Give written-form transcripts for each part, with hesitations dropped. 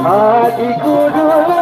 Hatiku dulu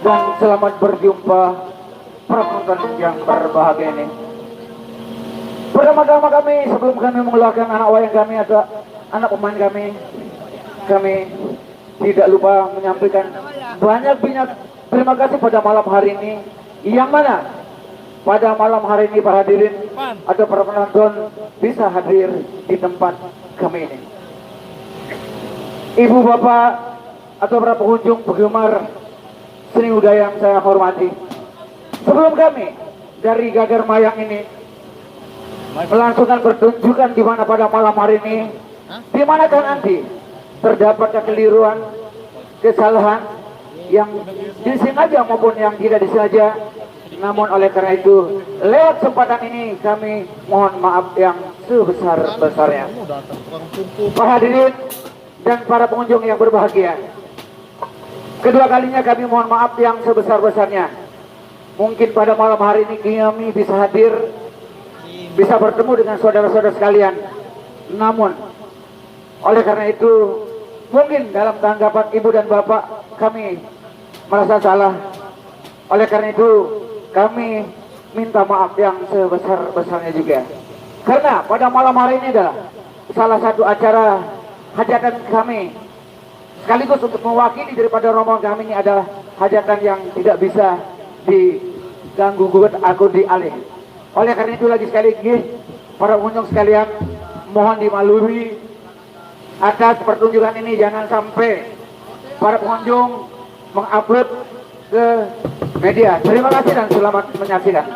dan selamat berjumpa para penonton yang berbahagia ini. Pertama-tama kami sebelum kami mengeluarkan anak wayang kami atau anak pemain kami tidak lupa menyampaikan banyak terima kasih pada malam hari ini, yang mana pada malam hari ini para hadirin atau para penonton bisa hadir di tempat kami ini. Ibu bapak atau para pengunjung penggemar seni budaya yang saya hormati, sebelum kami dari Gagar Mayang ini melangsungkan pertunjukan di mana pada malam hari ini, di manakah nanti terdapat kekeliruan, kesalahan yang disengaja maupun yang tidak disengaja, namun oleh karena itu lewat kesempatan ini kami mohon maaf yang sebesar-besarnya. Para hadirin dan para pengunjung yang berbahagia, kedua kalinya kami mohon maaf yang sebesar-besarnya. Mungkin pada malam hari ini kami bisa hadir, bisa bertemu dengan saudara-saudara sekalian, namun oleh karena itu mungkin dalam tanggapan ibu dan bapak kami merasa salah. Oleh karena itu kami minta maaf yang sebesar-besarnya juga, karena pada malam hari ini adalah salah satu acara hajatan kami, sekaligus untuk mewakili daripada rombongan kami ini adalah hajatan yang tidak bisa diganggu gugat atau dialih. Oleh karena itu lagi sekali lagi para pengunjung sekalian mohon dimaklumi atas pertunjukan ini, jangan sampai para pengunjung mengupload ke media. Terima kasih dan selamat menyaksikan.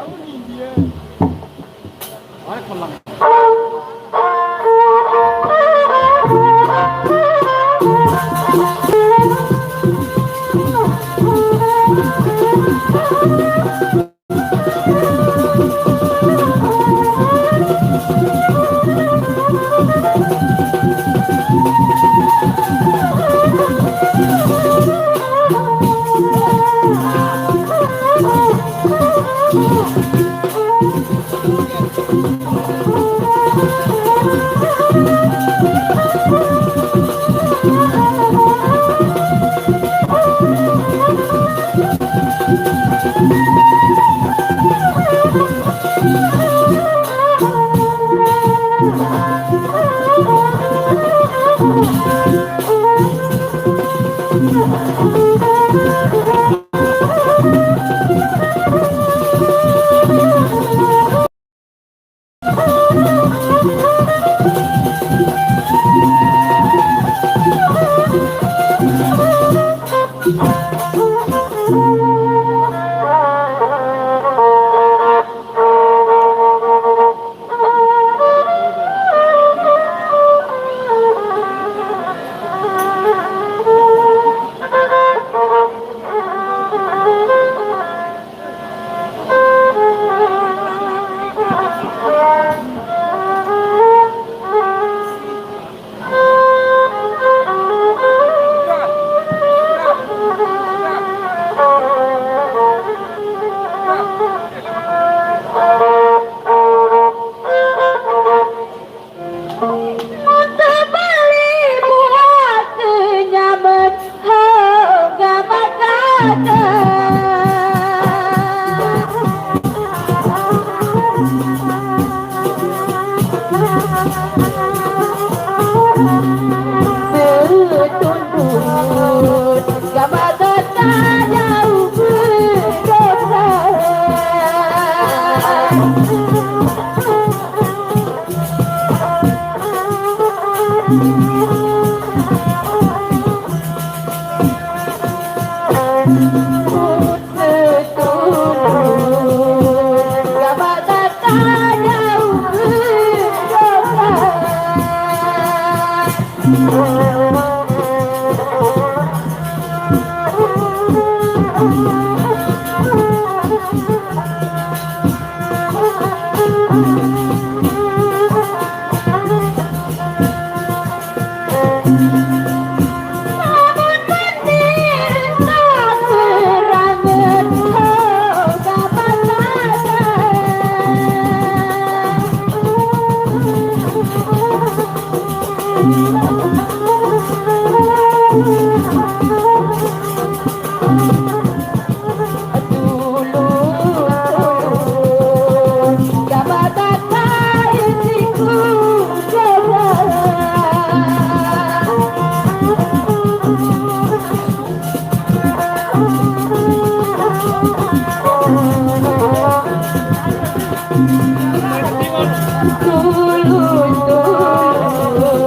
tulus tulus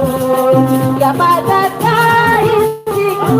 ya pada kaisiku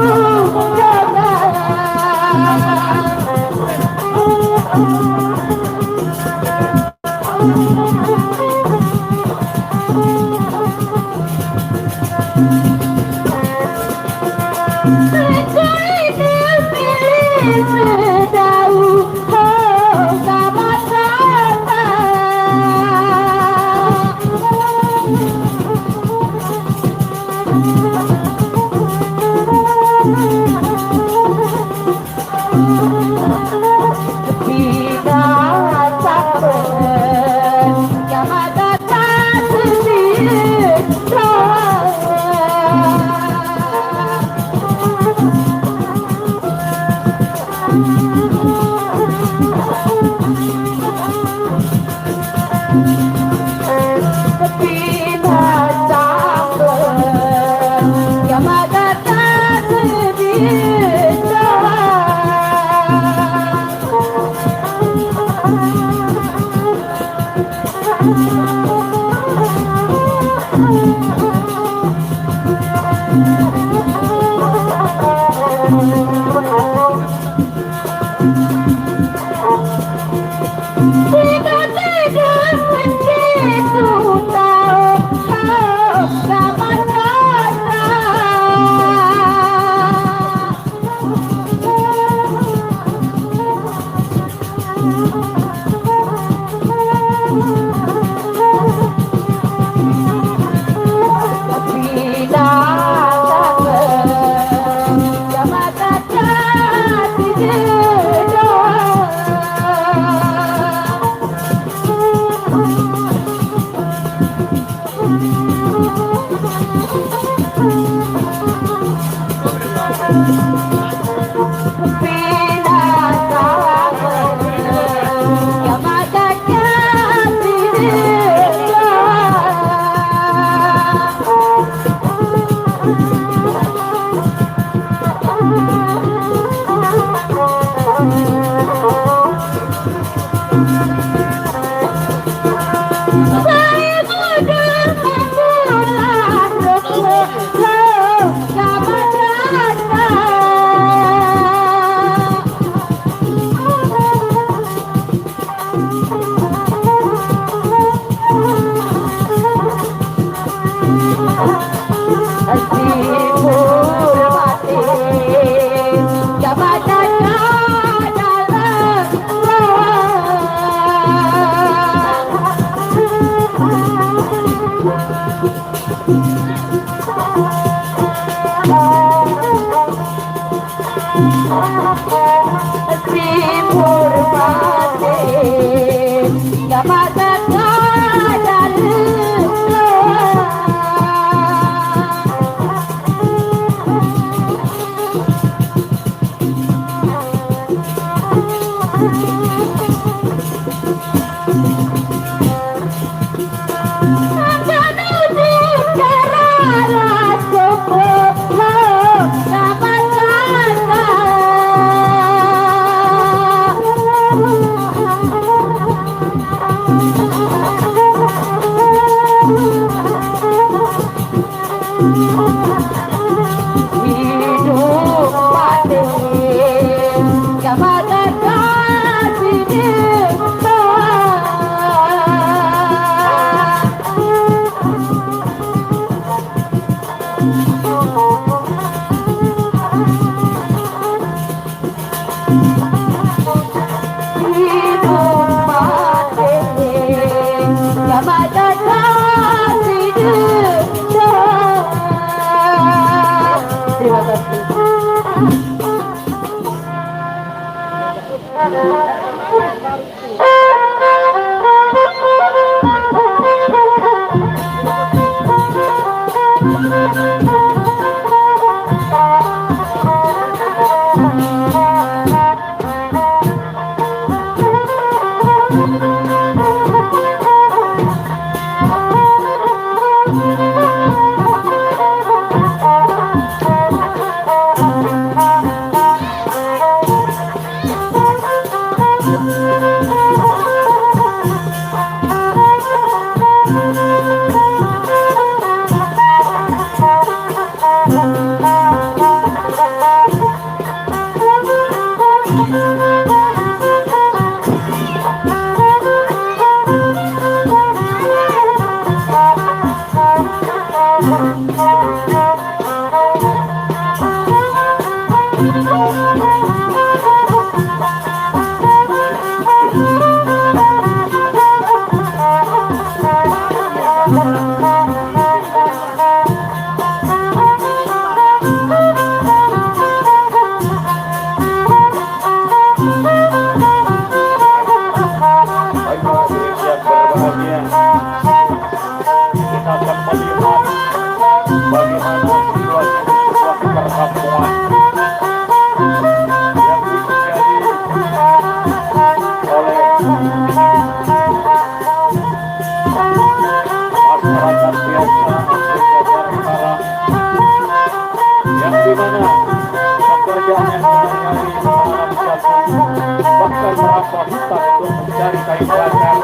baik lancar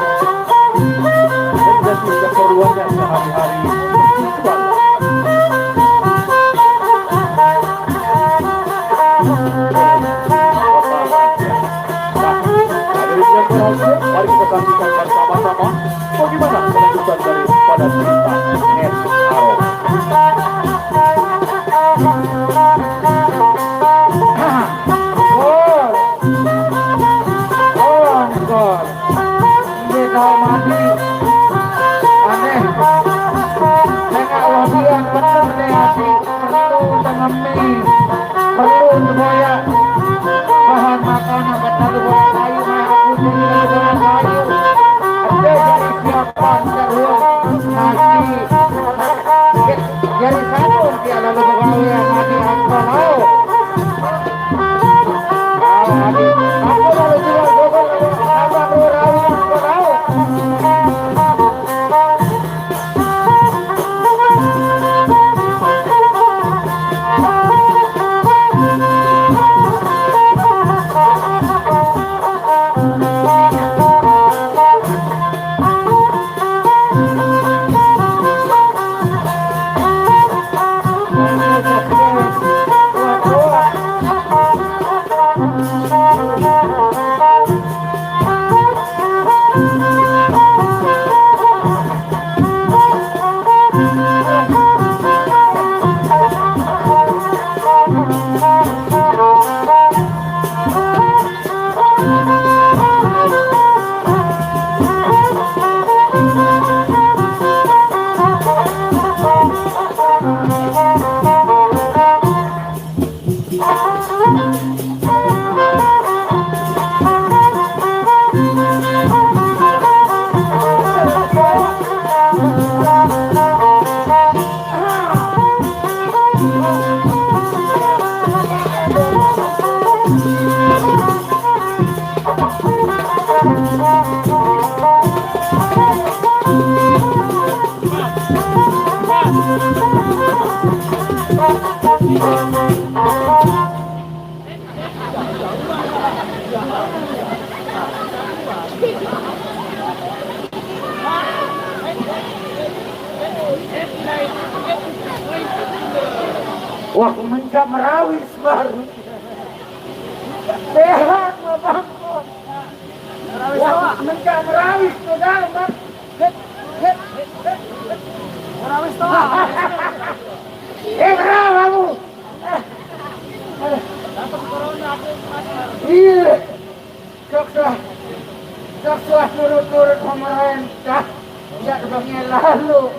menjadi keperluannya sehari-hari. Mari kita saksikan bersama-sama bagaimana kelanjutan daripada cerita Ed Arok. Perlu semuanya bahan makanan betul kayu kayu ada dari siapa terus nasi dari satu dia lalu begawe yang mati apa mau aku lalu jual gogol apa kurau wah mencak merawis baru sehat bapak wah mencak merawis sudah bang merawis toh berapa kamu dapat corona iya sok turut pemerintah tidak sebagainya lalu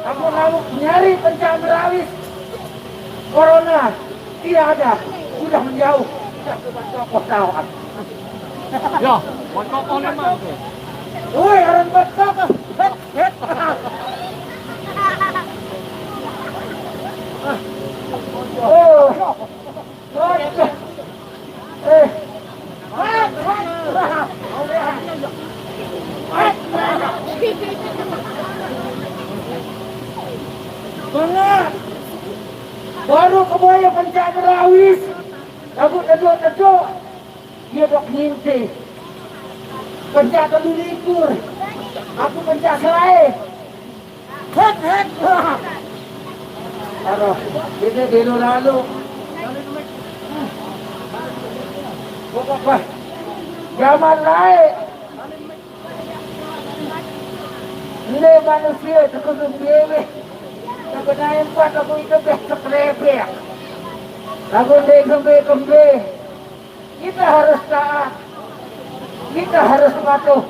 kamu nyari pencak merawis corona tidak ada, sudah menjauh. Sudah ke tawar. Ya, bocok oleh mana? Woi, orang bocok. Oh, bocok. Banget. Baru kebuaya pencak merawis, aku teduk-teduk, dia dok ngintip. Pencak telulikur, aku pencak selai. Het. Aduh, ini dulu lalu. Bapak, zaman lain. Ini manusia terkena bebe. Sebenarnya empat aku itu kerebek. Aku kembe. Kita harus taat. Kita harus patuh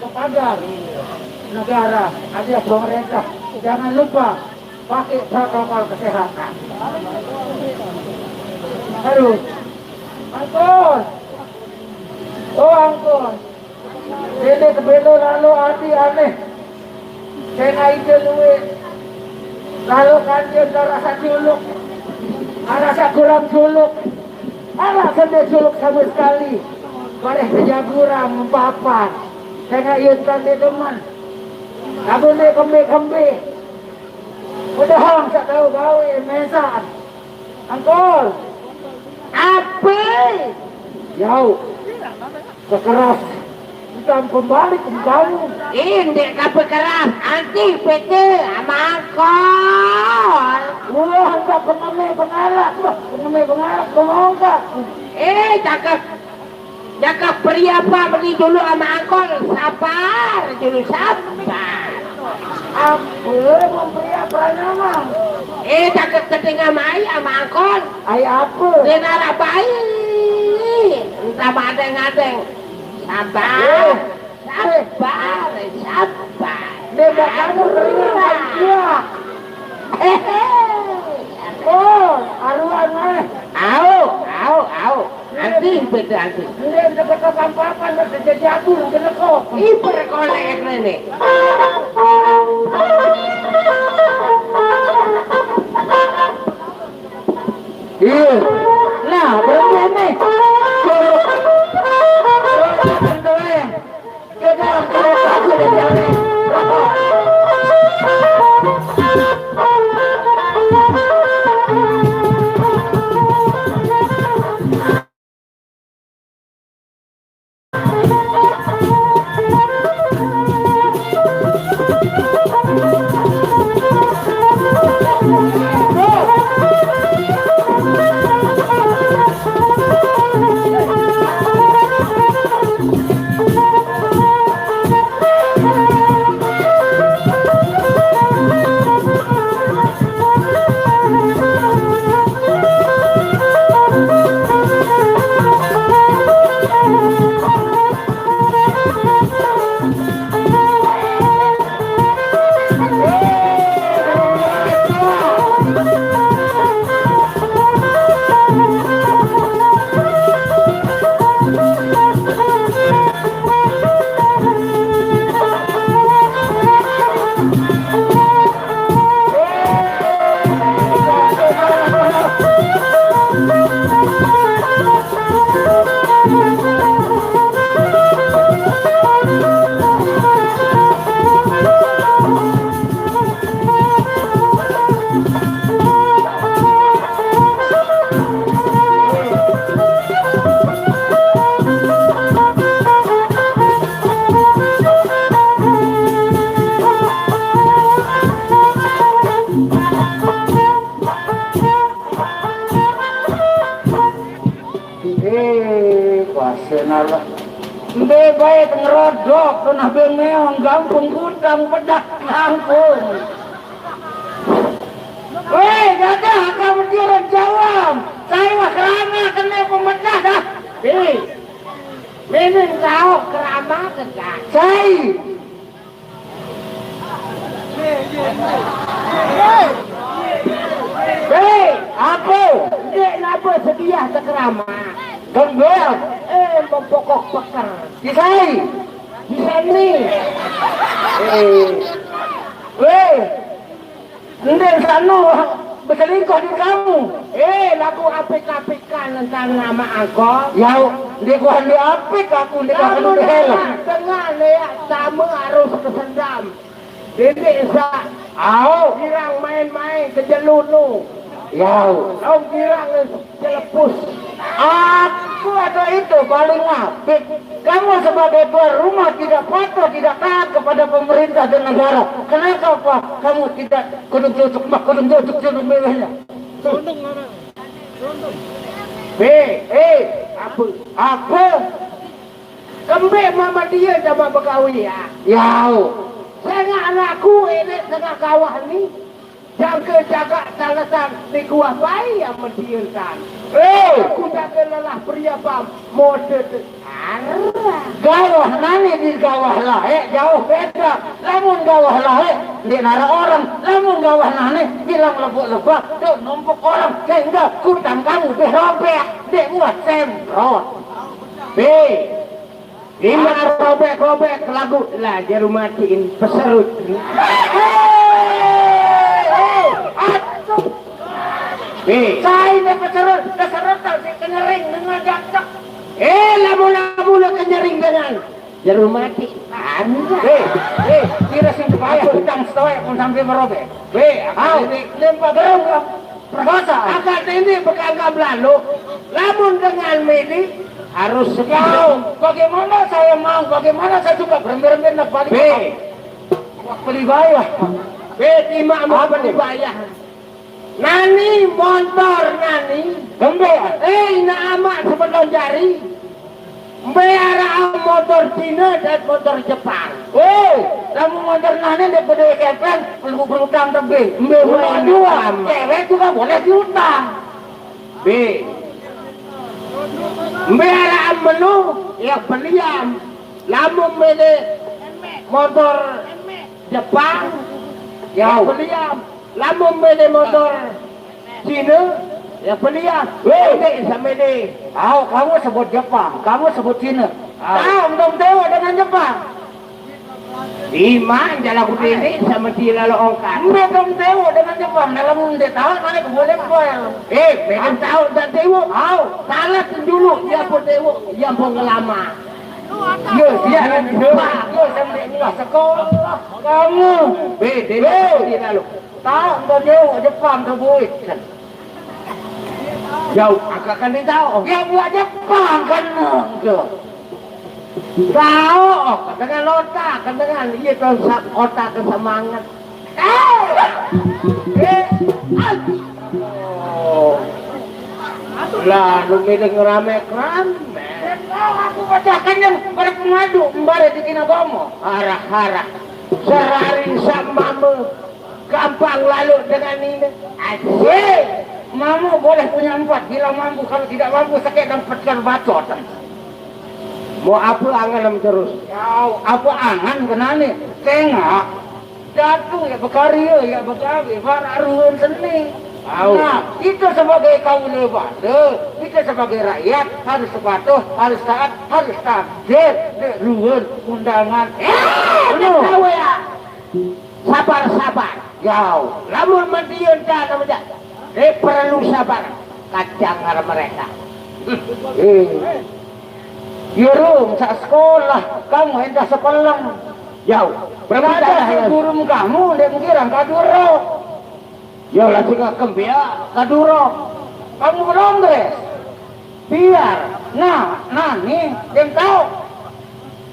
kepada negara, alias pemerintah. Jangan lupa pakai protokol kesehatan. Harus. Angkon. Oh angkon. Ini kebelo lalu hati aneh. Saya itu duit. Lalu kan dia rasa culuk, rasa kurang culuk, kena culuk sama sekali. Boleh kejaguran, mempapan. Saya iutkan dia teman. Aku ni kembe. Udah hang tak tahu gawe mesan. Angkol. Apa? Jauh. Kekeras. Bukan kembali ke kamu. Ini kape keras, anti PT amangkol. Wah, hendak pengemai pengalat, ngomong kak. Cakap pria apa beli dulu sama angkol, sabar dulu sabar. Apa memberi apa nama? Cakap ketinggal mai sama angkol, Ayah apa? dia narap baik, entah ngadeng-ngadeng. Sabar, sabar. Dia kamu teringat dia. Oh, aruan mana? Au. Nanti beda nanti. Dia dekat kapan-kapan udah jatuh kena kok. Iper kolek ini. Iya. Nah, berarti nih. Wasenala. Mbe bae ngerodok kena bengeong gampung gudang pedak ngangkung. Weh, gagah kamu direk jawab. Saya mah kerana kena pemecah dah. Ini tahu kerama kagak. Saya. Apa? Dek napa sedia sekerama. Gembel. Mempokok peker. Di saya. Di sini. Weh. Ndek sanu berselingkuh di kamu. Lagu apik-apikan tentang nama angkol. Ya, dia gua handi apik aku dia akan Kamu dihelm. tengah ya, sama harus kesendam. Ini sa, girang main-main ke jelunu. Ya, Kau girang celepus. aku atau itu paling apik. Kamu sebagai tuan rumah tidak patuh, tidak taat kepada pemerintah dan negara. Kenapa kamu tidak kudung tutup bebasnya? Apa? Kembe mama dia sama Bekawi ya. Ya, Saya anakku ini tengah kawah ni. Jaga talasan di gua bayi yang mendiirkan. Aku jaga lelah pria pam mode gawah nani di gawah lahe jauh beda. Lamun gawah lahe di nara orang, lamun gawah nani bilang lebok-lebok tuh numpuk orang sehingga kutang kamu berobek dek muat semprot. Lima robek lagu lah jarum matiin peserut. Saya ini peserut tak kenyering dengan jacak. Lamu-lamu kenyering dengan jarum mati. Kira sing payah hutang stoek pun sampai merobek. Ini lempar gerung perkosa. Akad ini bekanggap lalu, lamun dengan mili Harus kau. Bagaimana saya mau? Bagaimana saya juga berember-ember nak balik? Beli bayar. Terima apa beli bayar? Nani motor nani. Gembe. Nama sebelum jari. Biara motor Cina dan motor Jepang. Kamu motor nani daripada kepen perlu berutang lebih. Dua. Cewek juga boleh diutang. Biara menu ya beliam. Lamun beli motor Jepang ya beliam. Lamun beli motor Cina ya beliam. Ini sama ini. Kamu sebut Jepang, kamu sebut Cina. Tahu belum tahu dengan Jepang. Iman jalan ini sama dia lalu ongkar. Belum tahu dengan Jepang. Dalam dia tahu mana boleh boleh. Belum tahu dan tahu. Salah dulu dia pun tahu. Dia pun lama. Dia kan Jepang. Sama dia sekolah. Kamu. Dia lalu. Tahu dan tahu Jepang tu boleh. Jauh, agak kan dia tahu. Dia buat Jepang kan. Tahu, dengan otak, dengan dia konsak otak ke semangat. Lah, lu milih ngerame-rame. Aku bacakan yang pada pengadu, mbak di Kinagomo. Harah-harah. Serarin samamu. Gampang lalu dengan ini. Asyik. Mamu boleh punya 4, bila mampu, kalau tidak mampu sakit dan pecar bacot. Mau apa angan terus? Apa angan kenani? Tengok, jatuh ya berkarya, ya bergawe, baruan seni. Nah, itu sebagai kaum lebada, itu sebagai rakyat harus sepatuh, harus taat, harus takdir, ruhun, undangan. Tahu ya? Sabar-sabar, jauh. Lamun mendiun dah namanya. Perlu sabar, kacang arah mereka. Yurung sa sekolah, kamu hendak sekolah. Jauh. Berada guru kamu, dia mengira kaduro. Ya lah juga kembia kaduro. Kamu belum dres. Biar, nih, dia tahu.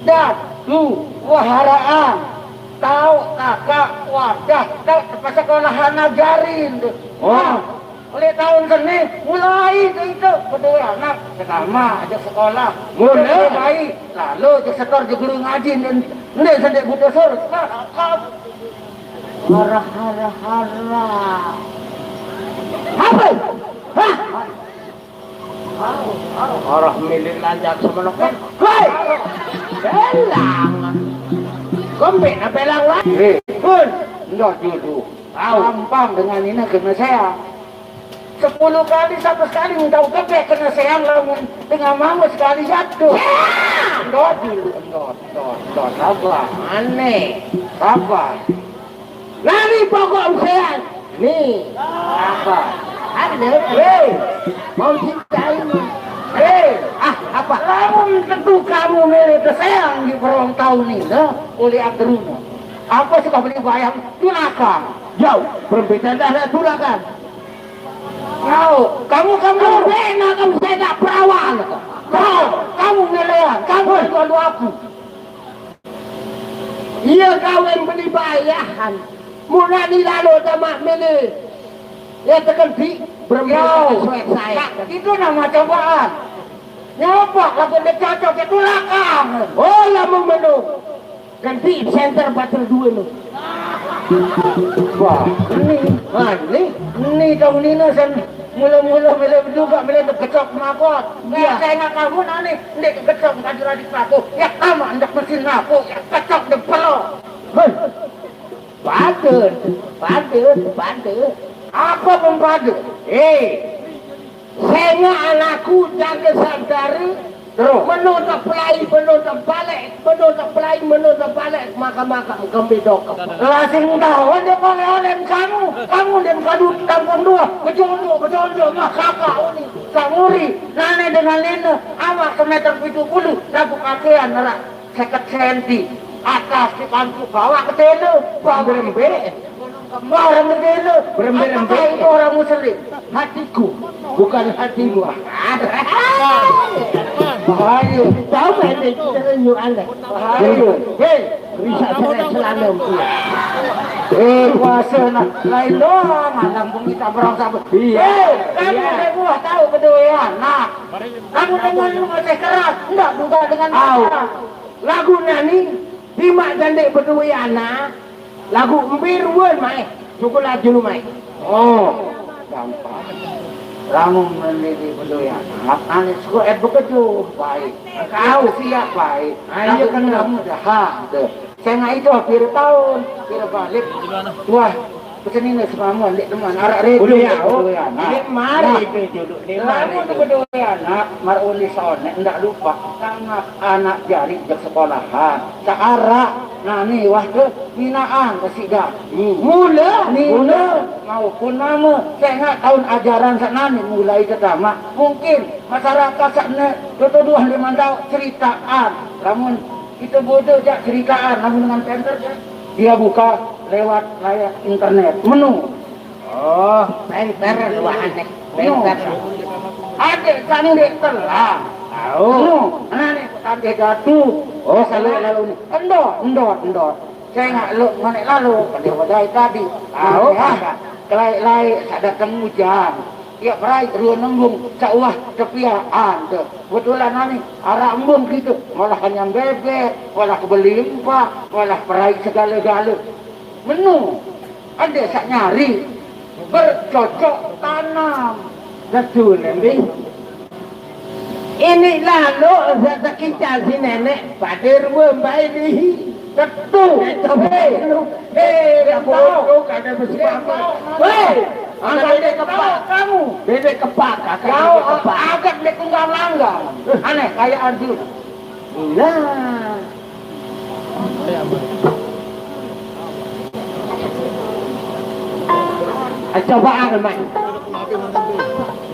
Dan tu waharaan. Tahu kakak wadah tahu tempat sekolahan ajarin tuh. Oleh tahun seni mulai itu kedua anak pertama aja sekolah mulai baik lalu ke setor juga ngaji dan ini sedek butuh sur hara apa arah milik lanjak semenukan belang kompe na belang lagi pun enggak judul gampang dengan ini kena saya 10 kali 1 kali minta gede kena saya dengan mama sekali jatuh enggak dulu enggak sabar aneh sabar lari pokok saya nih apa ada mau cintain apa kamu tentu kamu milih kesayang di berulang tahun ini oleh Abduruna apa suka beli bayang tulakan jauh perbedaan ada tulakan kamu benar kamu saya tak perawan kamu milih kamu kalau aku iya kau yang beli bayahan mulai lalu sama milih ya terganti bermilih saya itu nama cobaan nyoba lagu dia cocok itu lakang lama menu ganti center bater 2 lu wah ini tahun ini mula-mula juga milih kecok makot saya nak kamu nanti ini kecok tadi radik patuh ya kamu hendak mesin aku ya kecok di pelok Pader. Apa pempadu? Saya anakku jaga sadari menonton balik maka kembali dokter lasing tahu dia oleh kamu dan kadu tampung 2 kejondo mah kakak ini samuri nane dengan lena awak ke meter 70 dapat kakean nerak 50 senti atas di kantu bawah ke tele berembe itu orang muslim hatiku bukan hatimu bahaya. Tahu pendek terenyuh anda. Bahaya. Hei, risak saya selalu. Kuasa nak lain doang, langsung kita berang sabar. Iya. Kamu buah tahu kedua anak. Kamu dengan lu ngoceh keras, enggak juga dengan keras. Lagu nani, Dimak jandek berdua anak. Lagu Mbirwan mai, cukup laju lu mai. Oh, gampang. Ramu meneliti berdua anak, ane suka begitu baik. Kau siap baik. Ayo kan kamu dah. Saya nggak itu akhir tahun, kira balik. Wah, kesini nih semua lihat teman. Arak ready. Udah ya, ini mari itu duduk. Kamu tuh berdua anak, maruli soalnya enggak lupa. Karena anak jari ke sekolahan. Searah, nah nih wah ke minaan kesiga. Mula, maupun nama. Saya nggak tahun ajaran sana nih mulai pertama. Mungkin masyarakat sana dua lima tahun ceritaan. Namun itu bodoh jak ceritaan. Namun dengan penter dia buka lewat layar internet menu. Oh, penter luahan nih. Penter. Adik candik telah. Tahu. Nah nih adik jatuh. Oh selalu lalu nih. Endor. Saya nggak mana lalu. Pada wadai tadi. Tahu. Kelai ada kemujan. Ya perai ruang embung sawah tepiaan tuh. Betulan nani arah embung gitu. Malah hanya bebek, malah kebelimpa, malah perai segala-gala. Menu ada sak nyari bercocok tanam. Betul, Nabi. Ini lalu rezeki si nenek pada rumah baik ini. Betul. Bodoh kada bersama. Hei, Angkat dek kepak kamu. bebek kepak, Kau agak dek tunggang langgang. Aneh kayak Arjuna. Nah. Coba ada main.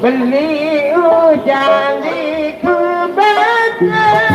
Beli hujan di kebatan.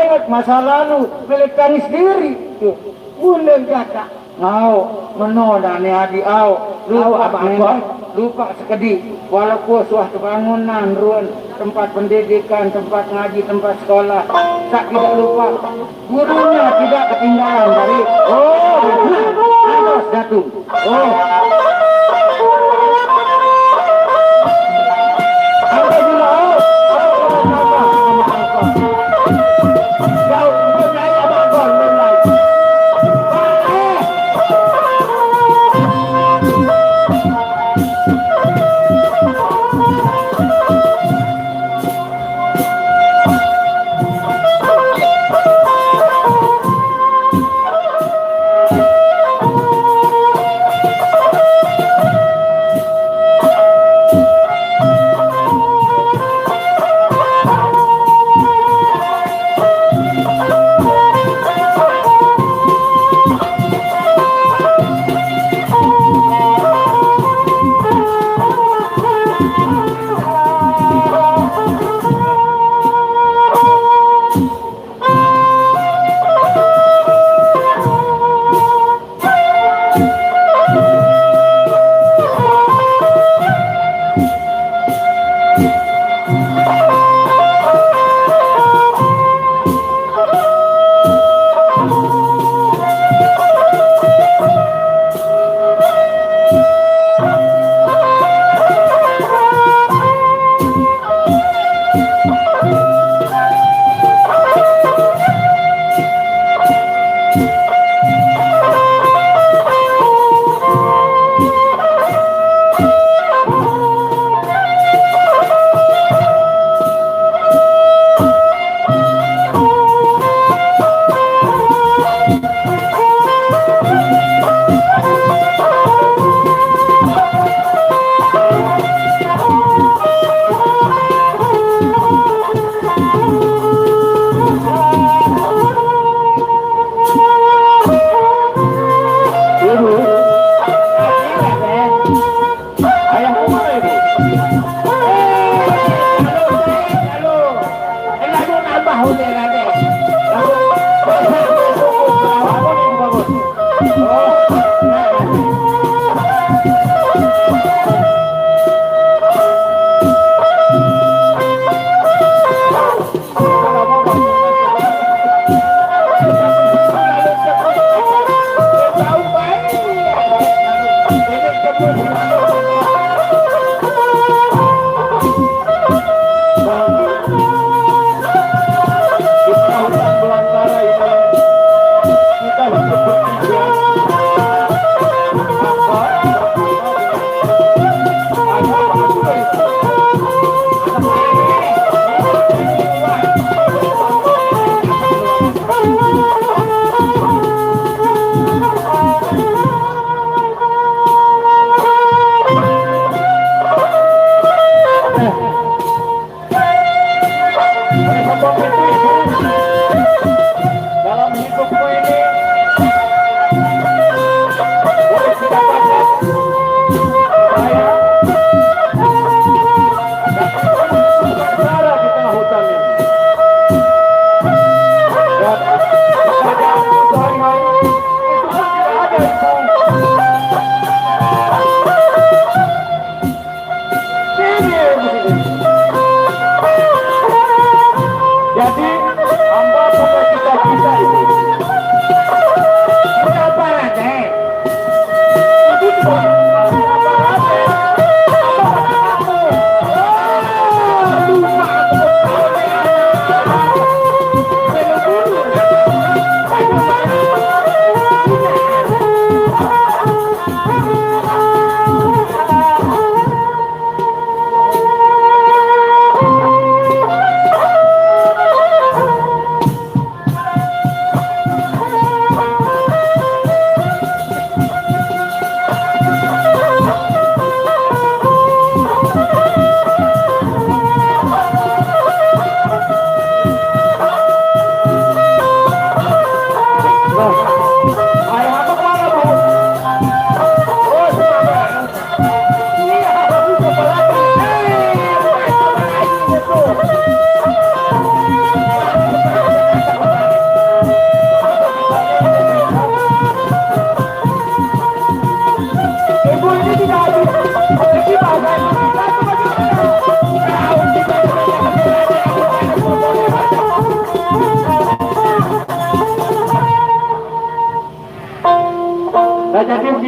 ingat masa lalu milik kami sendiri. Bulan kakak. Menona ni adik lupa apa? Lupa sekedi. Walaupun suatu bangunan, ruang tempat pendidikan, tempat ngaji, tempat sekolah, tak tidak lupa. Gurunya tidak ketinggalan dari. Atas Datuk. Sampai juga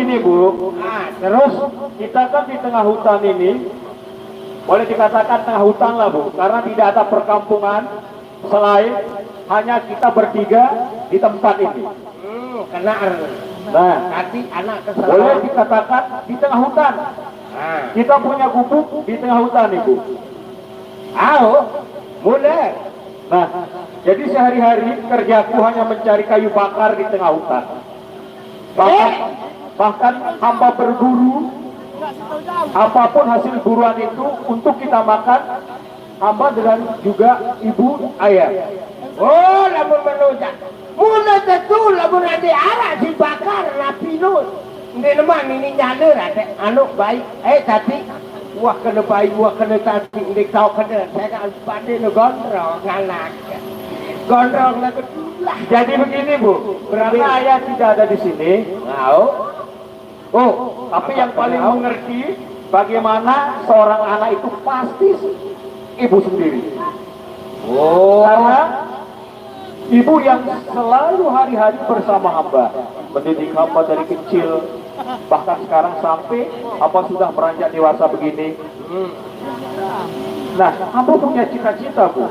begini Bu, Terus kita kan di tengah hutan ini, boleh dikatakan tengah hutan lah Bu, karena tidak ada perkampungan selain hanya kita bertiga di tempat ini. kena Nah, hati anak boleh kesalahan. dikatakan di tengah hutan. Kita punya gubuk di tengah hutan Ibu. Boleh. Nah, jadi sehari-hari kerjaku hanya mencari kayu bakar di tengah hutan. Bahkan hamba berburu, apapun hasil buruan itu untuk kita makan, hamba dengan juga ibu ayah. Oh, lamun menujak. Mula tentu lamun ada arah dibakar rapinus. Ini teman ini nyaler ada anu baik. Tadi wah kena baik, wah kena tadi ini kau kena. Saya kan pandai nu gondrong nganak. Gondrong nak lah. Jadi begini Bu, karena ayah tidak ada di sini. Tapi yang paling mengerti bagaimana seorang anak itu pasti ibu sendiri. Karena ibu yang selalu hari-hari bersama hamba, mendidik hamba dari kecil, bahkan sekarang sampai hamba sudah beranjak dewasa begini. Nah, hamba punya cita-cita Bu.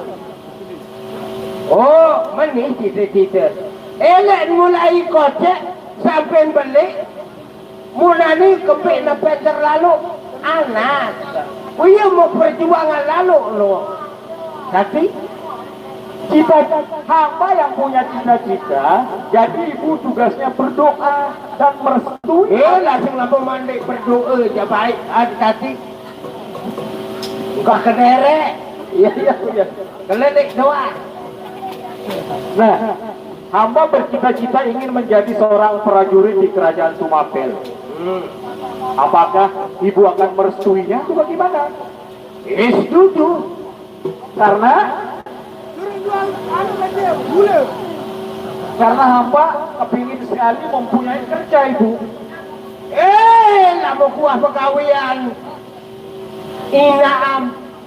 Manis cita-cita. Elak mulai kocek sampai balik. Mula ni kepik sampai terlalu anak. Ia mau perjuangan lalu lo. Tapi Cita hamba yang punya cita-cita, jadi ibu tugasnya berdoa dan merestui. langsung lampu mandi berdoa je baik. Tadi enggak kederek. Iya. Keledik doa. Nah, hamba bercita-cita ingin menjadi seorang prajurit di kerajaan Tumapel. Apakah ibu akan merestuinya? Itu bagaimana? Setuju. Karena hamba kepingin sekali mempunyai kerja ibu. Lama kuah pegawaian.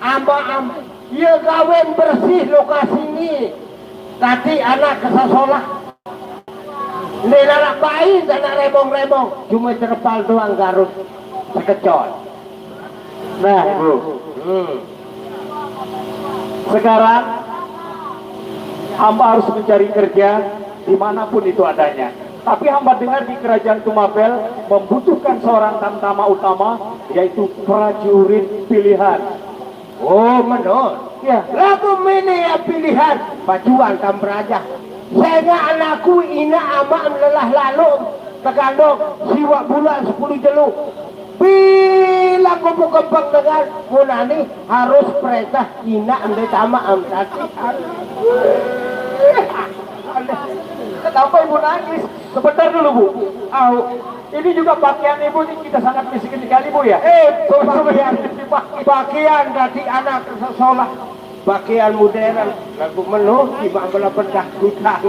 Amba ia kawin bersih lokasi ini. Tadi anak kesasolah. Ini anak bayi dan anak remong-remong. Cuma terpal doang garut. Sekecot. Nah ibu, sekarang hamba harus mencari kerja dimanapun itu adanya. Tapi hamba dengar di kerajaan Tumapel membutuhkan seorang tamtama utama, yaitu prajurit pilihan. Menurut. Ya, Lagu ini ya pilihan. Pacuan kam beraja. Saya anakku ina amak lelah lalu. Tegandong siwak bulan 10 jeluk. Bila kumpul kembang dengan munani harus perintah ina ambil tamak amtati. kenapa ibu nangis? Sebentar dulu Bu. Ini juga pakaian ibu ini kita sangat miskin sekali Bu ya. Pakaian dari anak sekolah. Pakaian modern. Lagu menu di bangkala pendah hutang.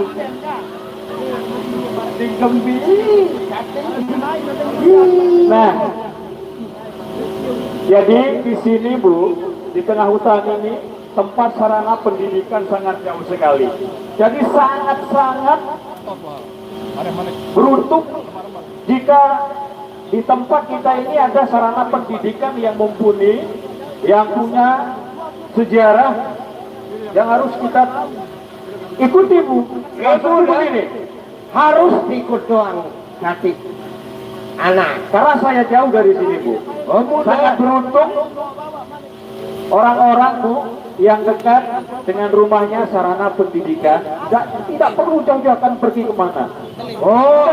Nah, jadi di sini Bu, di tengah hutan ini tempat sarana pendidikan sangat jauh sekali. Jadi sangat-sangat beruntung jika di tempat kita ini ada sarana pendidikan yang mumpuni, yang punya sejarah yang harus kita ikuti Bu. Langsung begini, Harus ikut doang nanti anak. karena saya jauh dari sini Bu. Sangat beruntung orang-orang Bu yang dekat dengan rumahnya sarana pendidikan, tidak perlu jauh-jauh akan pergi kemana.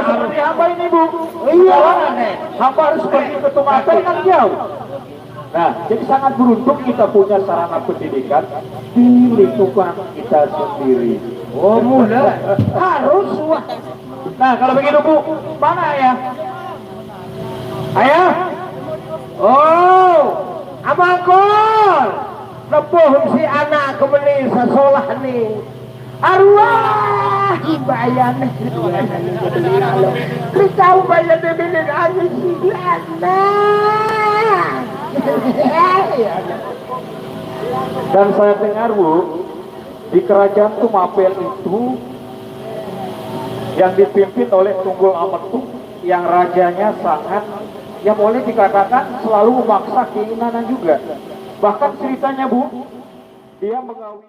Seperti apa ini Bu? Iya, Hamba harus pergi ke Tumapel kan jauh. Nah, jadi sangat beruntung kita punya sarana pendidikan di lingkungan kita sendiri. Mula harus wah. Nah, kalau begitu Bu, mana Ayah? Ayah? Abangkol. Lepuh si anak kemeni sekolah ni. Arwah bayan. Kita bayan dibeli aja si anak. Dan saya dengar Bu, di kerajaan Tumapel itu yang dipimpin oleh Tunggul Ametu yang rajanya sangat, ya boleh dikatakan selalu memaksa keinginan juga. Bahkan ceritanya Bu, dia mengawin